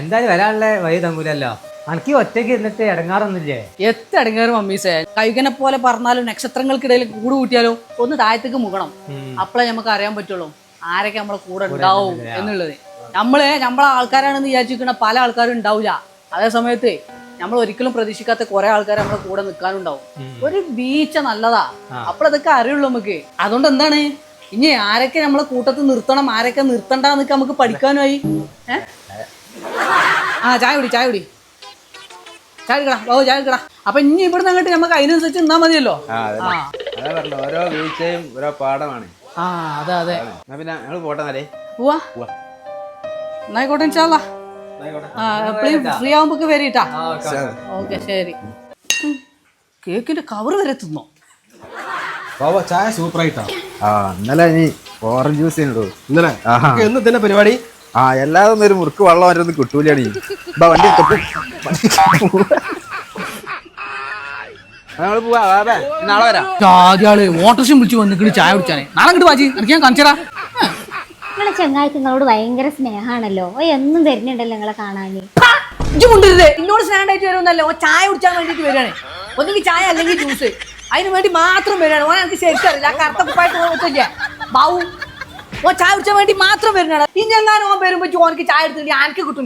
എന്തായാലും വരാനുള്ള വഴി തങ്ങൂലല്ലോ. അനക്ക് ഒറ്റയ്ക്ക് ഇരുന്നിട്ട് ഇടങ്ങാറൊന്നുമില്ലേ? എത്തടങ്ങേറും മമ്മീസേ. കൈകനെ പോലെ പറഞ്ഞാലും നക്ഷത്രങ്ങൾക്കിടയിൽ കൂട് കൂട്ടിയാലോ ഒന്ന് താഴത്തേക്ക് മുകണം. അപ്പോഴേ നമുക്ക് അറിയാൻ പറ്റുള്ളൂ ആരൊക്കെ നമ്മളെ കൂടെ ഉണ്ടാവും എന്നുള്ളത്. നമ്മളെ ആൾക്കാരാണെന്ന് വിചാരിച്ചിരിക്കുന്ന പല ആൾക്കാരും ഉണ്ടാവില്ല. അതേ സമയത്ത് നമ്മൾ ഒരിക്കലും പ്രതീക്ഷിക്കാത്ത കുറെ ആൾക്കാർ നമ്മളെ കൂടെ നിൽക്കാനുണ്ടാവും. ഒരു വീഴ്ച നല്ലതാ, അപ്പോഴതൊക്കെ അറിയുള്ളൂ നമുക്ക്. അതുകൊണ്ട് എന്താണ് ഇനി ആരൊക്കെ നമ്മളെ കൂട്ടത്തിൽ നിർത്തണം, ആരൊക്കെ നിർത്തണ്ടെന്നൊക്കെ നമുക്ക് പഠിക്കാനുമായി. ചായ കുടി ചായ എടുക്കടാ ബാബു, ചായ എടുക്കടാ. അപ്പൊ ഇനി ഇവിടുന്ന് അങ്ങോട്ട് നമുക്ക് അതിനനുസരിച്ച് നിന്നാ മതിയല്ലോ. ഓരോ വീഴ്ചയും ഓരോ പാഠമാണ്. അതെ പിന്നെ ഞങ്ങള് പോട്ടെ. പോവാ എന്നായിക്കോട്ടെ, ഇൻഷാല്ലാ. ഫ്രീ ആവുമ്പോ വരീട്ടാ. ഓക്കെ ശരി. കേക്കിന്റെ കവർ വരെ തിന്നോ? ചായ സൂപ്പർ ആയിട്ടാ. ഇന്നലെ നീ ഓറഞ്ച് ജ്യൂസ് ഇന്നലെ എന്ന് തന്നെ പരിപാടി. എല്ലാതൊന്നും ഒരു മുറുക്ക് വെള്ളം വരൊന്നും കിട്ടൂലടി. വണ്ടി നാളെ വരാം. ആദ്യാള് ഓട്ടോറിക്ഷ വിളിച്ചു വന്നിട്ട് ചായ കുടിച്ചാനേ. നാളെ കിട്ടു വാജി, എനിക്ക് ഞാൻ കാണിച്ചടാ. നിങ്ങളെ ചെങ്ങായിക്ക് നിങ്ങളോട് ഭയങ്കര സ്നേഹാണല്ലോ. എന്നും വരുന്നുണ്ടല്ലോ നിങ്ങളെ കാണാന്. കൊണ്ടുവരുതേ ഇന്നോട് സ്നാൻഡ് ആയിട്ട് വരുന്നല്ലോ. ഓ ചായ കുടിച്ചാൻ വേണ്ടിട്ട് വരികയാണ്. ഒന്നെങ്കിൽ ചായ അല്ലെങ്കിൽ ജ്യൂസ്, അതിന് വേണ്ടി മാത്രം വരികയാണ്. ഓൻ എനിക്ക് ശരിക്കറിയില്ല. ആ കറുത്ത കുപ്പായിട്ട് നോക്കില്ല ബാവു. ഓ ചായ കുടിച്ചാൻ വേണ്ടി മാത്രം വരുന്നതാണ്. ഇനി എങ്ങാനും ഓൻ വരുമ്പോ ഓനക്ക് ചായ എടുത്തിട്ട് ആർക്ക് കിട്ടും.